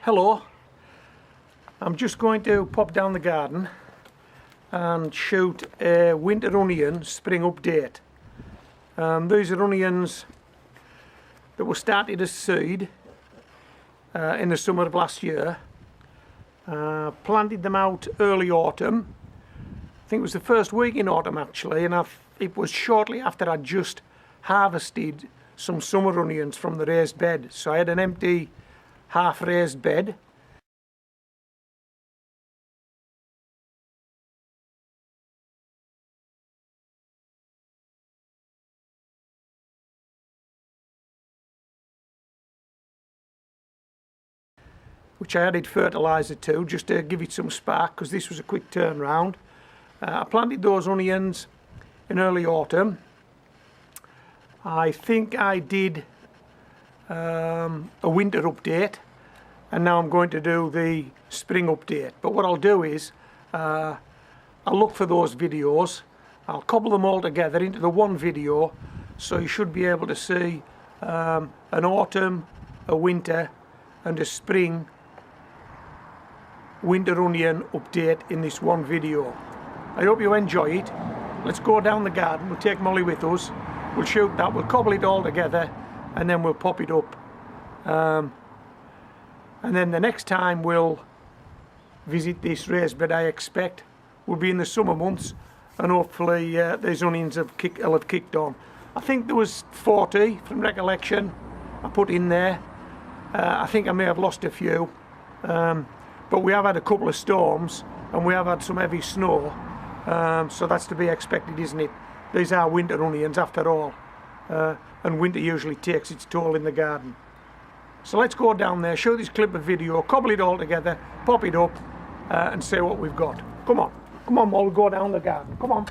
Hello, I'm just going to pop down the garden and shoot a winter onion spring update. These are onions that were started as seed in the summer of last year. Planted them out early autumn. I think it was the first week in autumn actually, and it was shortly after I'd just harvested some summer onions from the raised bed. So I had an empty half raised bed. Which I added fertilizer to just to give it some spark, because this was a quick turnaround. I planted those onions in early autumn. I think I did a winter update, and now I'm going to do the spring update. But what I'll do is I'll look for those videos, I'll cobble them all together into the one video, so you should be able to see an autumn, a winter and a spring winter onion update in this one video. I hope you enjoy it. Let's go down the garden, we'll take Molly with us, we'll shoot that, we'll cobble it all together and then we'll pop it up. And then the next time we'll visit this raised bed, I expect, will be in the summer months, and hopefully these onions will have kicked on. I think there was 40 from recollection I put in there. I think I may have lost a few, but we have had a couple of storms and we have had some heavy snow, so that's to be expected, isn't it? These are winter onions after all, and winter usually takes its toll in the garden. So let's go down there, show this clip of video, cobble it all together, pop it up and see what we've got. Come on, we'll go down the garden, come on.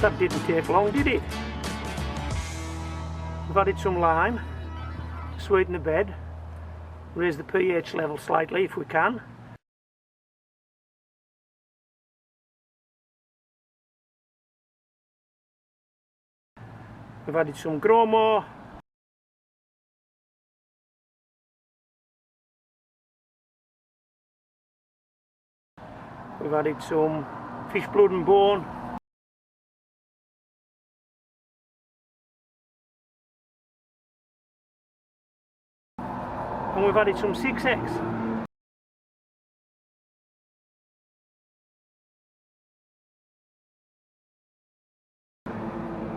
That didn't take long, did it? We've added some lime, sweeten the bed, raise the pH level slightly if we can. We've added some Gromo. We've added some fish blood and bone. And we've added some 6X.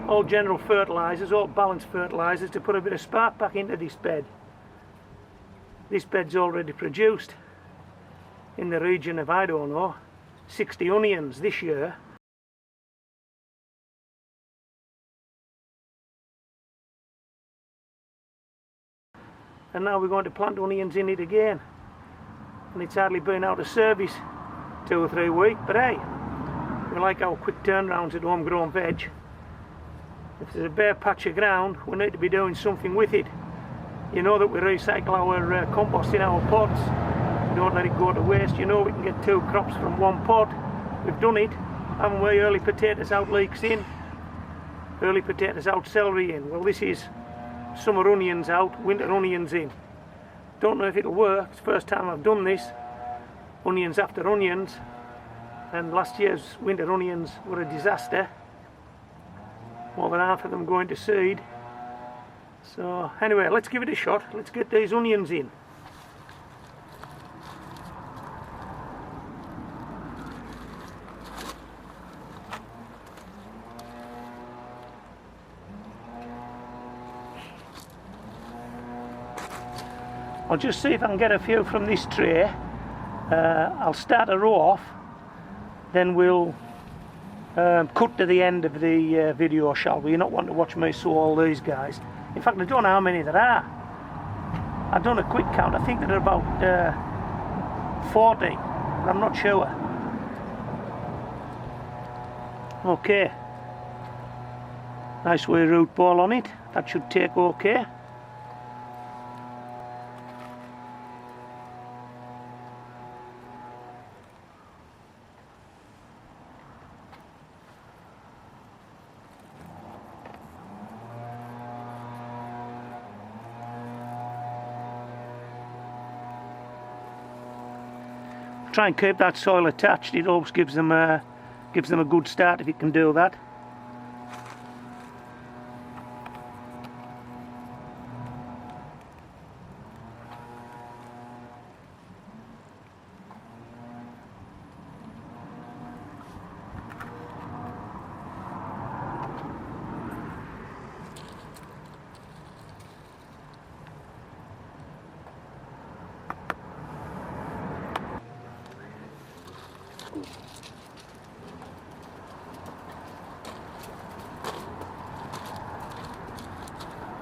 All general fertilizers, all balanced fertilizers to put a bit of spark back into this bed. This bed's already produced in the region of, I don't know, 60 onions this year. And now we're going to plant onions in it again. And it's hardly been out of service 2 or 3 weeks, but hey, we like our quick turnarounds at homegrown veg. If there's a bare patch of ground, we need to be doing something with it. You know that we recycle our compost in our pots. We don't let it go to waste. You know we can get 2 crops from 1 pot. We've done it, haven't we? Early potatoes out, leeks in. Early potatoes out, celery in. Well, this is summer onions out, winter onions in. Don't know if it'll work. It's the first time I've done this. Onions after onions. And last year's winter onions were a disaster. More than half of them going to seed. So anyway, let's give it a shot. Let's get these onions in. I'll just see if I can get a few from this tray. I'll start a row off, then we'll cut to the end of the video, shall we? You not want to watch me sow all these guys. In fact, I don't know how many there are. I've done a quick count. I think there are about 40, but I'm not sure. Okay. Nice wee root ball on it. That should take okay. Try and keep that soil attached. It always gives them a good start if you can do that.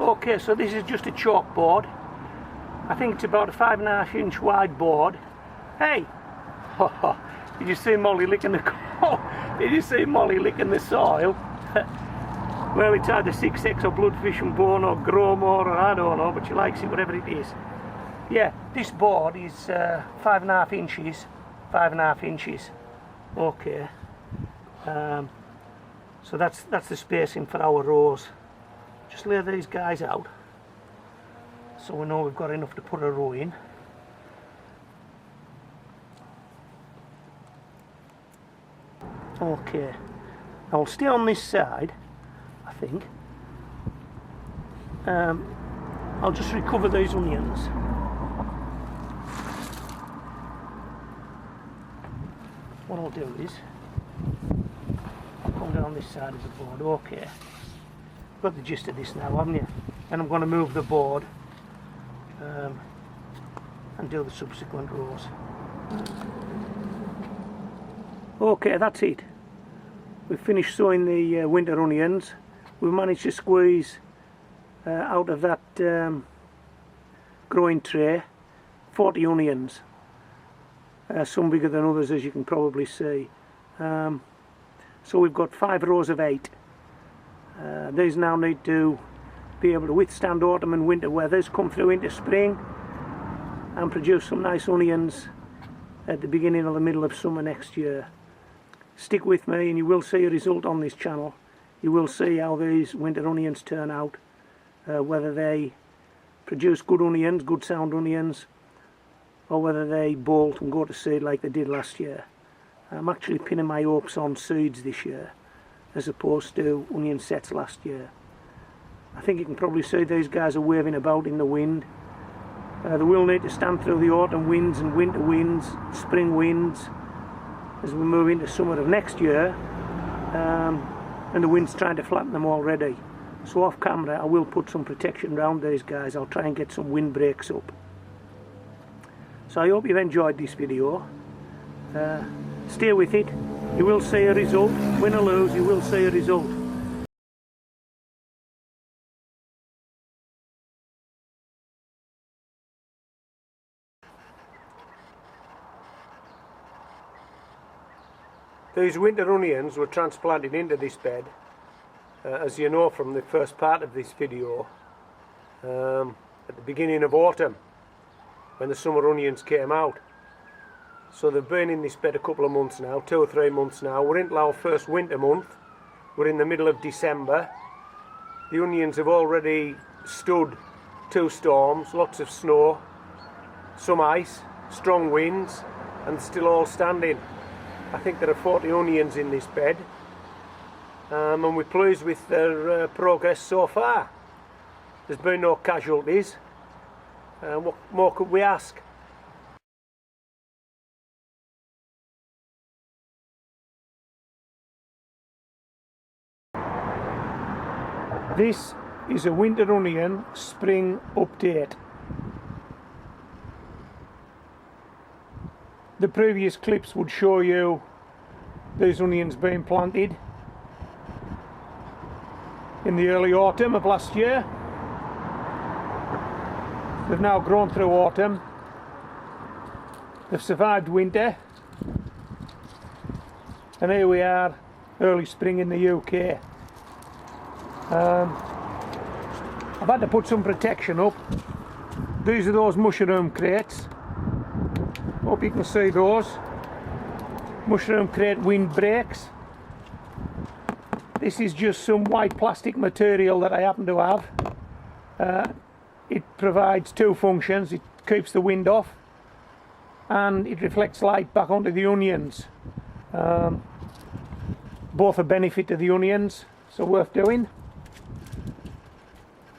Okay, so this is just a chalkboard. I think it's about a 5.5 inch wide board. Hey! Did you see Molly licking the Did you see Molly licking the soil? Well, it's either 6X or bloodfish and bone or Gromo or I don't know, but she likes it, whatever it is. Yeah, this board is 5.5 inches. 5.5 inches. Okay. So that's the spacing for our rows. Just lay these guys out so we know we've got enough to put a row in. Okay, I'll stay on this side, I think. I'll just recover these onions. What I'll do is I'll come down this side of the board. Okay. Got the gist of this now, haven't you? And I'm going to move the board and do the subsequent rows. Okay, that's it. We've finished sowing the winter onions. We've managed to squeeze out of that growing tray 40 onions. Some bigger than others, as you can probably see. So we've got 5 rows of 8. These now need to be able to withstand autumn and winter weathers, come through into spring and produce some nice onions at the beginning or the middle of summer next year. Stick with me and you will see a result on this channel. You will see how these winter onions turn out, whether they produce good onions, good sound onions, or whether they bolt and go to seed like they did last year. I'm actually pinning my hopes on seeds this year as opposed to onion sets last year. I think you can probably see these guys are waving about in the wind. They will need to stand through the autumn winds and winter winds, spring winds as we move into summer of next year, and the wind's trying to flatten them already. So off camera I will put some protection around these guys. I'll try and get some wind breaks up. So I hope you've enjoyed this video. Stay with it, you will see a result. Win or lose, you will see a result. These winter onions were transplanted into this bed, as you know from the first part of this video, at the beginning of autumn when the summer onions came out. So they've been in this bed a couple of months now, 2 or 3 months now. We're into our first winter month. We're in the middle of December. The onions have already stood 2 storms, lots of snow, some ice, strong winds, and still all standing. I think there are 40 onions in this bed, and we're pleased with their progress so far. There's been no casualties. What more could we ask? This is a winter onion spring update. The previous clips would show you these onions being planted in the early autumn of last year. They've now grown through autumn. They've survived winter. And here we are, early spring in the UK. I've had to put some protection up. These are those mushroom crates. Hope you can see those. Mushroom crate wind breaks. This is just some white plastic material that I happen to have. It provides 2 functions. It keeps the wind off and it reflects light back onto the onions. Both a benefit to the onions, so worth doing.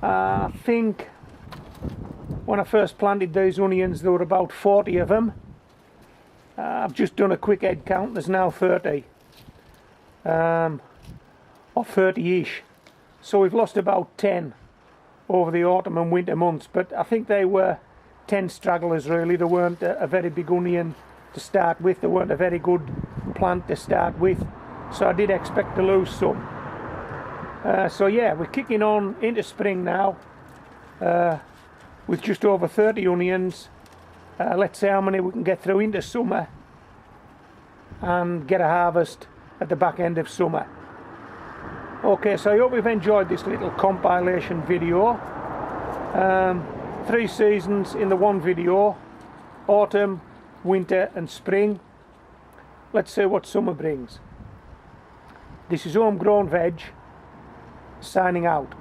I think when I first planted these onions there were about 40 of them. I've just done a quick head count, there's now 30, or 30-ish, so we've lost about 10 over the autumn and winter months, but I think they were 10 stragglers really. They weren't a very big onion to start with, they weren't a very good plant to start with, so I did expect to lose some. So yeah, we're kicking on into spring now with just over 30 onions. Let's see how many we can get through into summer and get a harvest at the back end of summer. Okay, so I hope you've enjoyed this little compilation video. 3 seasons in the one video: autumn, winter and spring. Let's see what summer brings. This is Homegrown Veg signing out.